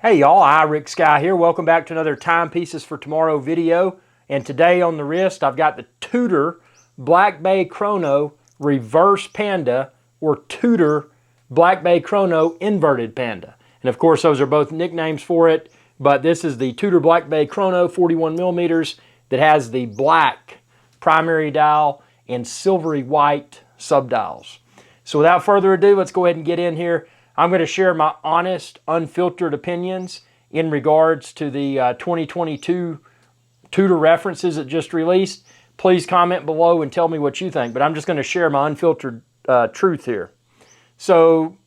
Hey y'all, Rick Sky here. Welcome back to another Timepieces for Tomorrow video. And today on the wrist, I've got the Tudor Black Bay Chrono Reverse Panda or Tudor Black Bay Chrono Inverted Panda. And of course, those are both nicknames for it, but this is the Tudor Black Bay Chrono 41 millimeters that has the black primary dial and silvery white subdials. So without further ado, let's go ahead and get in here. I'm going to share my honest, unfiltered opinions in regards to the 2022 Tudor references that just released. Please comment below and tell me what you think, but I'm just going to share my unfiltered truth here. So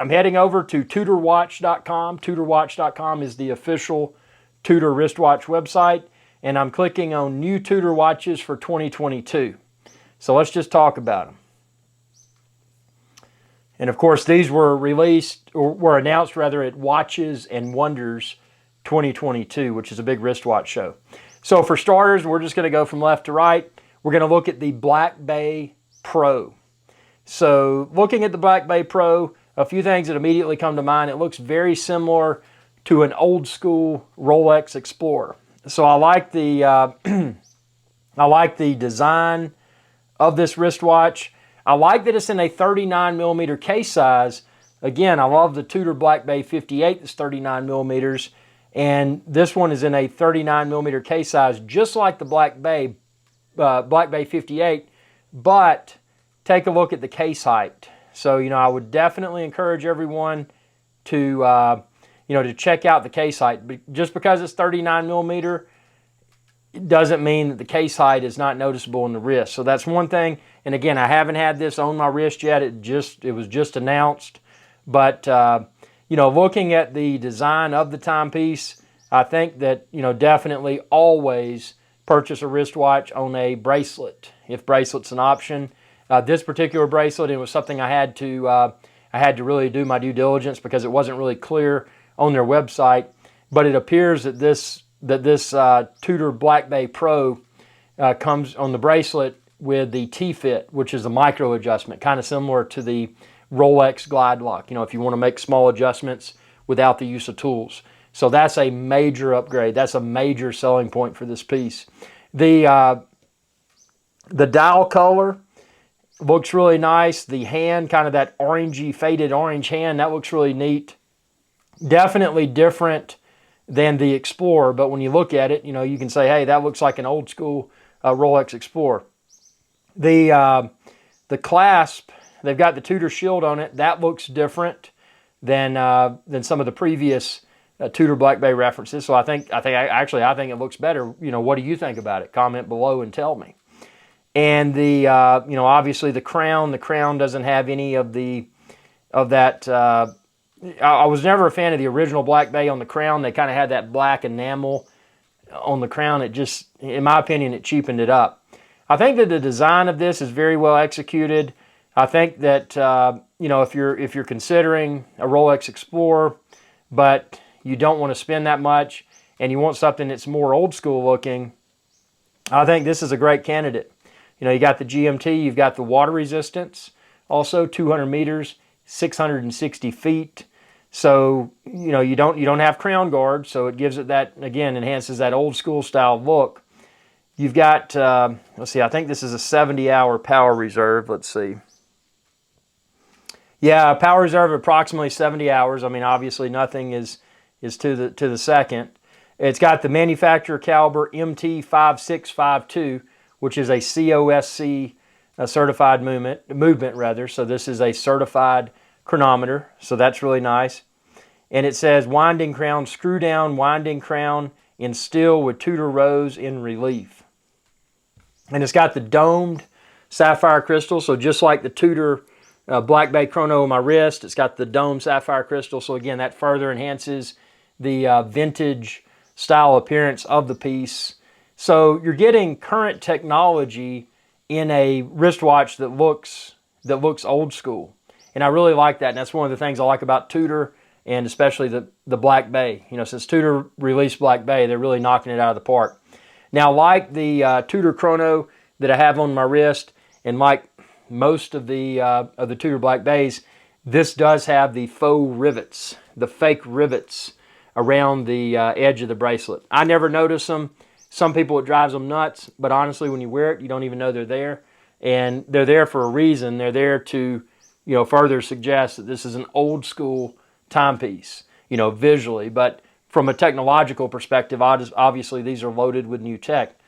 I'm heading over to TudorWatch.com. TudorWatch.com is the official Tudor wristwatch website, and I'm clicking on New Tudor Watches for 2022. So let's just talk about them. And of course, these were released, or were announced rather, at Watches and Wonders 2022, which is a big wristwatch show. So for starters, we're just going to go from left to right. We're going to look at the Black Bay Pro. So looking at the Black Bay Pro, a few things that immediately come to mind. It looks very similar to an old school Rolex Explorer. So I like the I like the design of this wristwatch. I like that it's in a 39 millimeter case size. Again, I love the Tudor Black Bay 58 that's 39 millimeters, and this one is in a 39 millimeter case size, just like the Black Bay 58. But take a look at the case height. So I would definitely encourage everyone to to check out the case height. But just because it's 39 millimeter, it doesn't mean that the case height is not noticeable in the wrist. So that's one thing. And again, I haven't had this on my wrist yet. It was just announced. But looking at the design of the timepiece, I think that definitely always purchase a wristwatch on a bracelet if bracelet's an option. This particular bracelet, it was something I had to really do my due diligence because it wasn't really clear on their website. But it appears that this Tudor Black Bay Pro comes on the bracelet with the T-Fit, which is a micro adjustment, kind of similar to the Rolex Glide Lock, if you want to make small adjustments without the use of tools. So that's a major upgrade. That's a major selling point for this piece. The dial color looks really nice. The hand, kind of that orangey, faded orange hand, that looks really neat. Definitely different than the Explorer, but when you look at it, you can say, hey, that looks like an old school Rolex Explorer. The clasp, they've got the Tudor Shield on it. That looks different than some of the previous Tudor Black Bay references. So I think it looks better. What do you think about it? Comment below and tell me. And the obviously the crown. The crown doesn't have any of that. I was never a fan of the original Black Bay on the crown. They kind of had that black enamel on the crown. It just, in my opinion, it cheapened it up. I think that the design of this is very well executed. I think that if you're considering a Rolex Explorer, but you don't want to spend that much and you want something that's more old school looking, I think this is a great candidate. You got the GMT, you've got the water resistance, also 200 meters, 660 feet. So you don't have crown guard, so it gives it that, again, enhances that old school style look. You've got, let's see, I think this is a 70-hour power reserve. Let's see. Yeah, power reserve approximately 70 hours. I mean, obviously nothing is to the second. It's got the manufacturer caliber MT5652, which is a COSC certified movement rather. So this is a certified chronometer. So that's really nice. And it says winding crown, screw down winding crown in steel with Tudor rose in relief. And it's got the domed sapphire crystal. So just like the Tudor Black Bay Chrono on my wrist, it's got the domed sapphire crystal. So again, that further enhances the vintage style appearance of the piece. So you're getting current technology in a wristwatch that looks old school. And I really like that. And that's one of the things I like about Tudor, and especially the Black Bay. Since Tudor released Black Bay, they're really knocking it out of the park. Now, like the Tudor Chrono that I have on my wrist, and like most of the Tudor Black Bays, this does have the faux rivets, the fake rivets around the edge of the bracelet. I never notice them. Some people, it drives them nuts, but honestly, when you wear it, you don't even know they're there. And they're there for a reason. They're there to, further suggest that this is an old school timepiece, visually. But from a technological perspective, obviously these are loaded with new tech.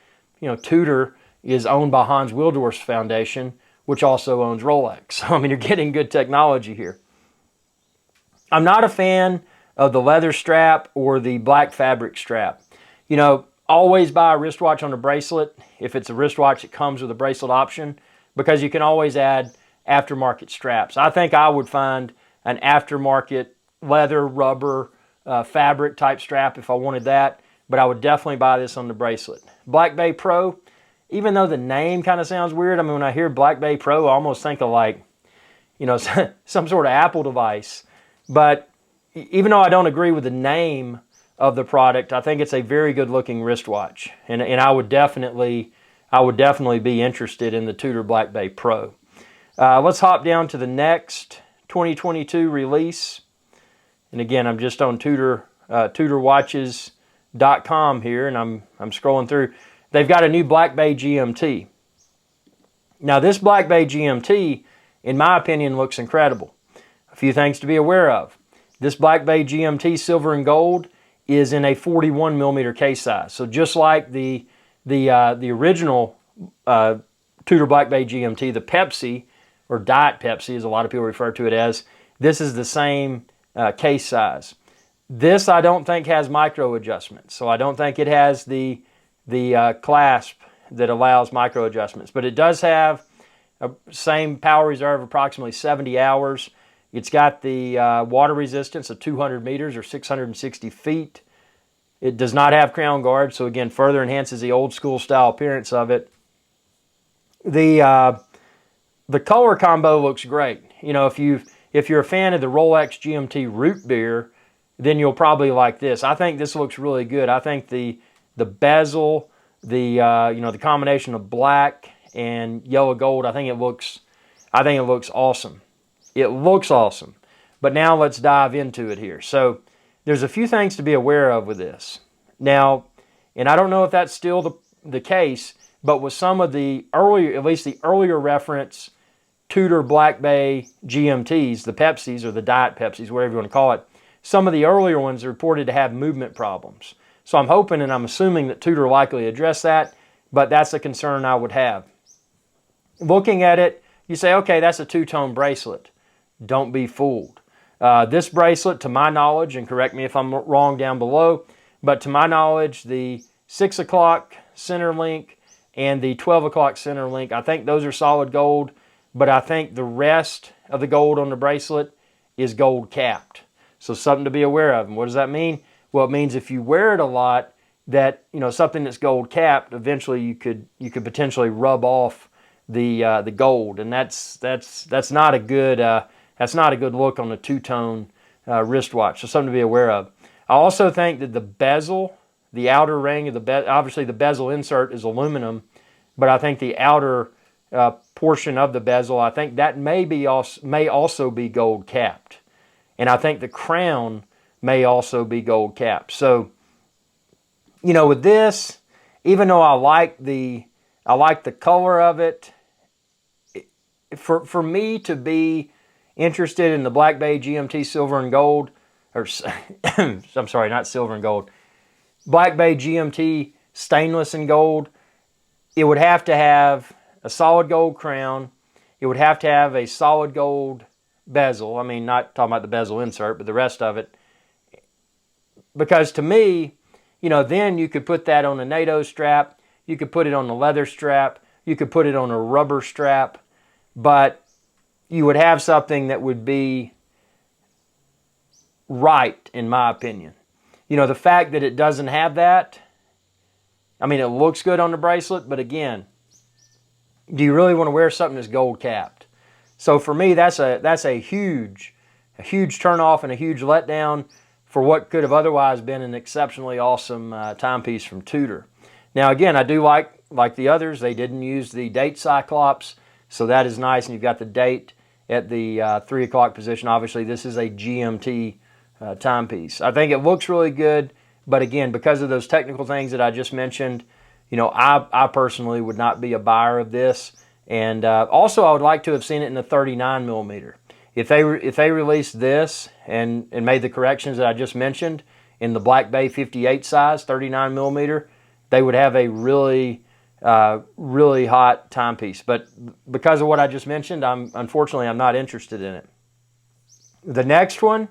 Tudor is owned by Hans Willdorf's foundation, which also owns Rolex. So, you're getting good technology here. I'm not a fan of the leather strap or the black fabric strap. Always buy a wristwatch on a bracelet. If it's a wristwatch, it comes with a bracelet option because you can always add aftermarket straps. I think I would find an aftermarket leather, rubber, fabric type strap if I wanted that, but I would definitely buy this on the bracelet. Black Bay Pro, even though the name kind of sounds weird, when I hear Black Bay Pro, I almost think of some sort of Apple device. But even though I don't agree with the name of the product, I think it's a very good looking wristwatch, and I would definitely be interested in the Tudor Black Bay Pro. Let's hop down to the next 2022 release, and again, I'm just on TudorWatches.com here, and I'm scrolling through. They've got a new Black Bay GMT. Now, this Black Bay GMT, in my opinion, looks incredible. A few things to be aware of. This Black Bay GMT silver and gold is in a 41 millimeter case size. So just like the original Tudor Black Bay GMT, the Pepsi, or Diet Pepsi as a lot of people refer to it as, this is the same case size. This I don't think has micro adjustments. So I don't think it has the clasp that allows micro adjustments. But it does have a same power reserve, approximately 70 hours. It's got the water resistance of 200 meters or 660 feet. It does not have crown guard, so again, further enhances the old school style appearance of it. The color combo looks great. If you're a fan of the Rolex GMT root beer, then you'll probably like this. I think this looks really good. I think the bezel, the combination of black and yellow gold, I think it looks awesome. It looks awesome. But now let's dive into it here. So there's a few things to be aware of with this. Now, and I don't know if that's still the case, but with some of the earlier, at least the earlier reference Tudor Black Bay GMTs, the Pepsis or the Diet Pepsis, whatever you want to call it, some of the earlier ones are reported to have movement problems. So I'm hoping and I'm assuming that Tudor likely addressed that, but that's a concern I would have. Looking at it, you say, okay, that's a two-tone bracelet. Don't be fooled. This bracelet, to my knowledge, and correct me if I'm wrong down below, but to my knowledge, the 6 o'clock center link and the 12 o'clock center link, I think those are solid gold, but I think the rest of the gold on the bracelet is gold capped. So something to be aware of. And what does that mean? Well, it means if you wear it a lot, that something that's gold capped, eventually you could potentially rub off the gold, and that's not a good look on a two-tone wristwatch. So something to be aware of. I also think that the bezel, the outer ring of the bezel, obviously the bezel insert is aluminum, but I think the outer portion of the bezel, I think that may also be gold capped, and I think the crown may also be gold capped. So, with this, even though I like the color of it, for me to be interested in the Black Bay GMT silver and gold, or I'm sorry, not silver and gold, Black Bay GMT stainless and gold, it would have to have a solid gold crown. It would have to have a solid gold bezel. I mean, not talking about the bezel insert, but the rest of it. Because to me, then you could put that on a NATO strap. You could put it on a leather strap. You could put it on a rubber strap. But you would have something that would be right, in my opinion. The fact that it doesn't have that, I mean, it looks good on the bracelet, but again, do you really want to wear something that's gold capped? So for me, that's a huge turnoff and a huge letdown for what could have otherwise been an exceptionally awesome timepiece from Tudor. Now again, I do like the others, they didn't use the date cyclops, so that is nice, and you've got the date at the 3 o'clock position. Obviously, this is a GMT timepiece. I think it looks really good, but again, because of those technical things that I just mentioned, you know, I personally would not be a buyer of this. And also, I would like to have seen it in the 39 millimeter. If they released this and made the corrections that I just mentioned in the Black Bay 58 size, 39 millimeter, they would have a really really hot timepiece. But because of what I just mentioned, unfortunately I'm not interested in it. The next one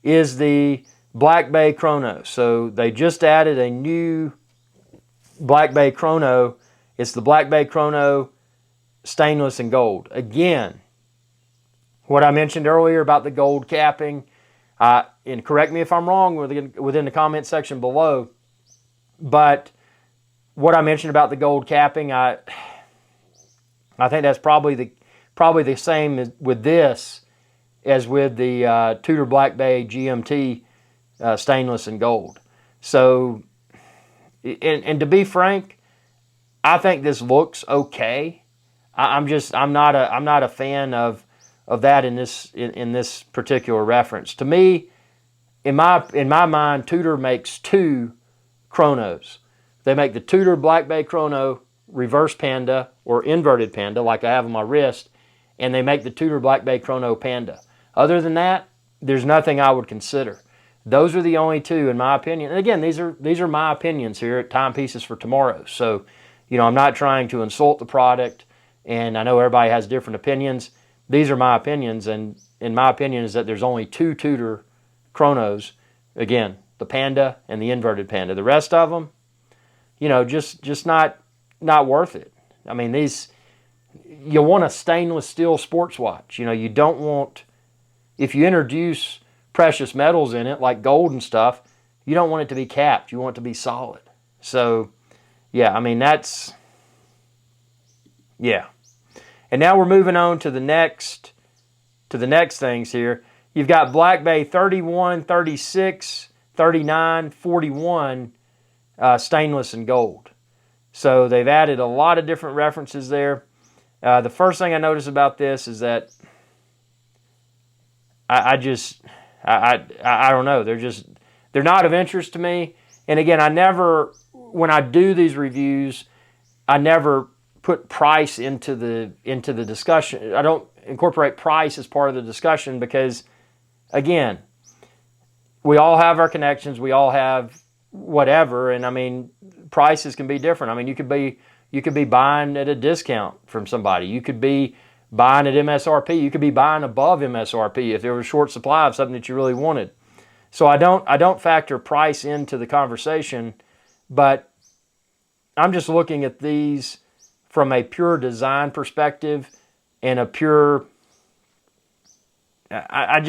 is the Black Bay Chrono. So they just added a new Black Bay Chrono. It's the Black Bay Chrono stainless and gold. Again, what I mentioned earlier about the gold capping, and correct me if I'm wrong within the comment section below, but what I mentioned about the gold capping, I think that's probably the same with this as with the Tudor Black Bay GMT stainless and gold. So, and to be frank, I think this looks okay. I'm not a fan of that in this particular reference. To me, in my mind, Tudor makes two chronos. They make the Tudor Black Bay Chrono reverse Panda or inverted Panda, like I have on my wrist, and they make the Tudor Black Bay Chrono Panda. Other than that, there's nothing I would consider. Those are the only two, in my opinion. And again, these are my opinions here at Timepieces for Tomorrow. So, you know, I'm not trying to insult the product, and I know everybody has different opinions. These are my opinions, and in my opinion is that there's only two Tudor chronos. Again, the Panda and the inverted Panda. The rest of them, you know, just not worth it. I mean, you want a stainless steel sports watch. You know, you don't want, if you introduce precious metals in it, like gold and stuff, you don't want it to be capped. You want it to be solid. So, yeah, I mean, yeah. And now we're moving on to the next things here. You've got Black Bay 31, 36, 39, 41 stainless and gold. So they've added a lot of different references there. The first thing I notice about this is that I don't know. They're not of interest to me. And again, when I do these reviews, I never put price into the discussion. I don't incorporate price as part of the discussion because, again, we all have our connections. We all have whatever, and I mean, prices can be different. I mean, you could be buying at a discount from somebody. You could be buying at MSRP. You could be buying above MSRP if there was a short supply of something that you really wanted. So I don't factor price into the conversation, but I'm just looking at these from a pure design perspective and a pure, I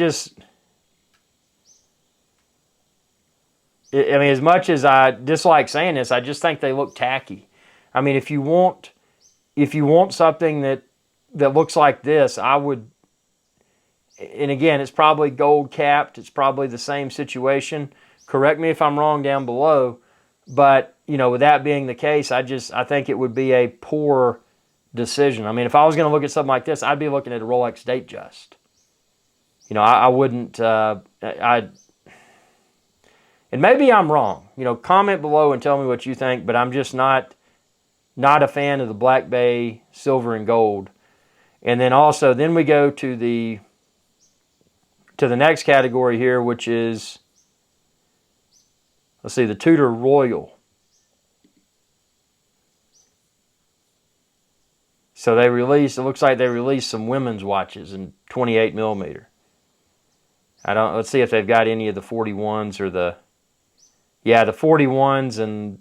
mean, as much as I dislike saying this, I just think they look tacky. I mean, if you want something that looks like this, I would, and again, it's probably gold capped. It's probably the same situation. Correct me if I'm wrong down below, but you know, with that being the case, I think it would be a poor decision. I mean, if I was going to look at something like this, I'd be looking at a Rolex Datejust. You know, I wouldn't. And maybe I'm wrong. You know, comment below and tell me what you think, but I'm just not a fan of the Black Bay silver and gold. And then we go to the next category here, which is, let's see, the Tudor Royal. So it looks like they released some women's watches in 28 millimeter. Let's see if they've got any of the 41s or the 41s and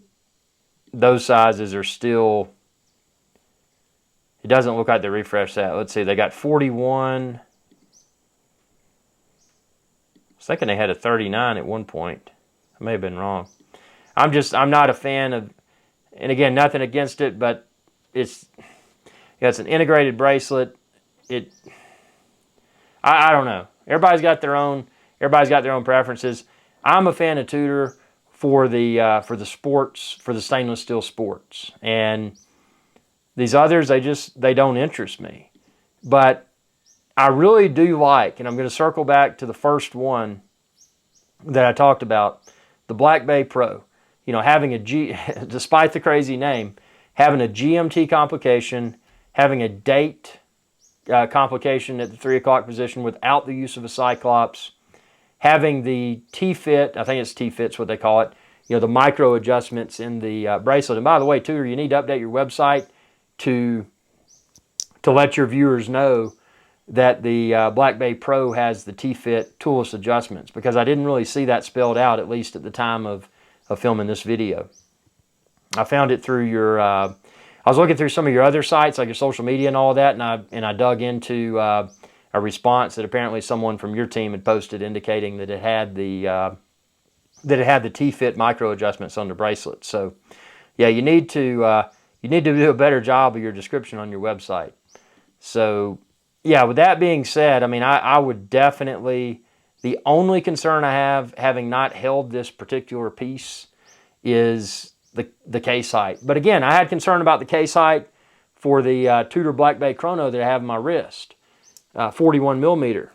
those sizes are still, it doesn't look like they refreshed that. Let's see, they got 41. I was thinking they had a 39 at one point. I may have been wrong. I'm not a fan of, and again, nothing against it, but it's an integrated bracelet. I don't know. Everybody's got their own preferences. I'm a fan of Tudor for the sports, for the stainless steel sports. And these others, they don't interest me. But I really do like, and I'm going to circle back to the first one that I talked about, the Black Bay Pro, you know, having a despite the crazy name, having a GMT complication, having a date complication at the 3 o'clock position without the use of a Cyclops, having the T-fit, I think it's T-fit's what they call it, you know, the micro adjustments in the bracelet. And by the way, Tudor, you need to update your website to let your viewers know that the Black Bay Pro has the T-fit toolless adjustments, because I didn't really see that spelled out, at least at the time of filming this video. I found it through your, I was looking through some of your other sites, like your social media and all of that, and I dug into a response that apparently someone from your team had posted indicating that it had the T-fit micro adjustments on the bracelet. So, yeah, you need to do a better job of your description on your website. So, yeah, with that being said, I mean, I would definitely, the only concern I have, having not held this particular piece, is the case height. But again, I had concern about the case height for the Tudor Black Bay chrono that I have in my wrist, 41 millimeter.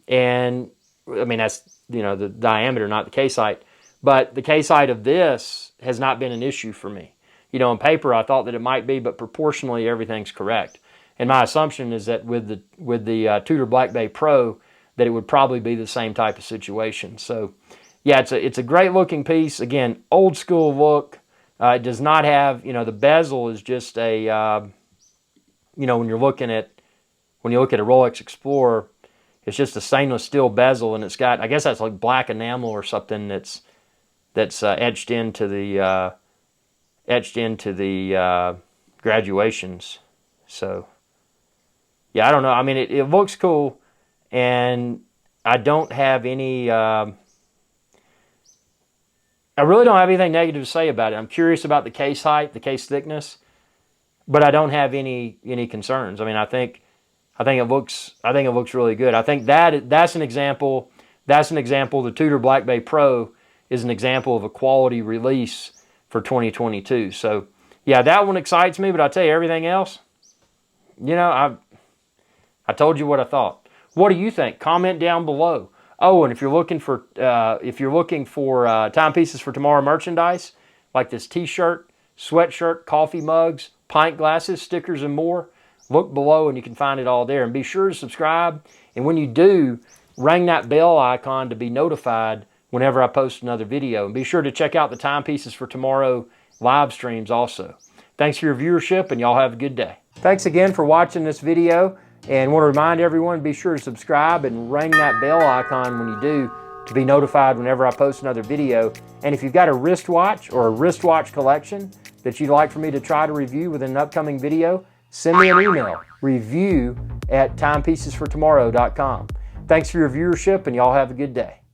And, I mean, that's, you know, the diameter, not the case height. But the case height of this has not been an issue for me. You know, on paper, I thought that it might be, but proportionally, everything's correct. And my assumption is that with the Tudor Black Bay Pro, that it would probably be the same type of situation. So, yeah, it's a great looking piece. Again, old school look. It does not have, you know, the bezel is just a, you know, when you look at a Rolex Explorer, it's just a stainless steel bezel, and it's got, I guess that's like black enamel or something that's etched into the graduations. So, yeah, I don't know. I mean, it looks cool, and I don't have any, I really don't have anything negative to say about it. I'm curious about the case height, the case thickness, but I don't have any concerns. I mean, I think it looks really good. I think that's an example. The Tudor Black Bay Pro is an example of a quality release for 2022. So, yeah, that one excites me, but I tell you, everything else, you know, I told you what I thought. What do you think? Comment down below. Oh, and if you're looking for timepieces for tomorrow merchandise, like this T-shirt, sweatshirt, coffee mugs, pint glasses, stickers, and more, look below and you can find it all there. And be sure to subscribe. And when you do, ring that bell icon to be notified whenever I post another video. And be sure to check out the Timepieces for Tomorrow live streams also. Thanks for your viewership, and y'all have a good day. Thanks again for watching this video. And want to remind everyone, be sure to subscribe and ring that bell icon when you do to be notified whenever I post another video. And if you've got a wristwatch or a wristwatch collection that you'd like for me to try to review within an upcoming video, send me an email, review@timepiecesfortomorrow.com. Thanks for your viewership, and y'all have a good day.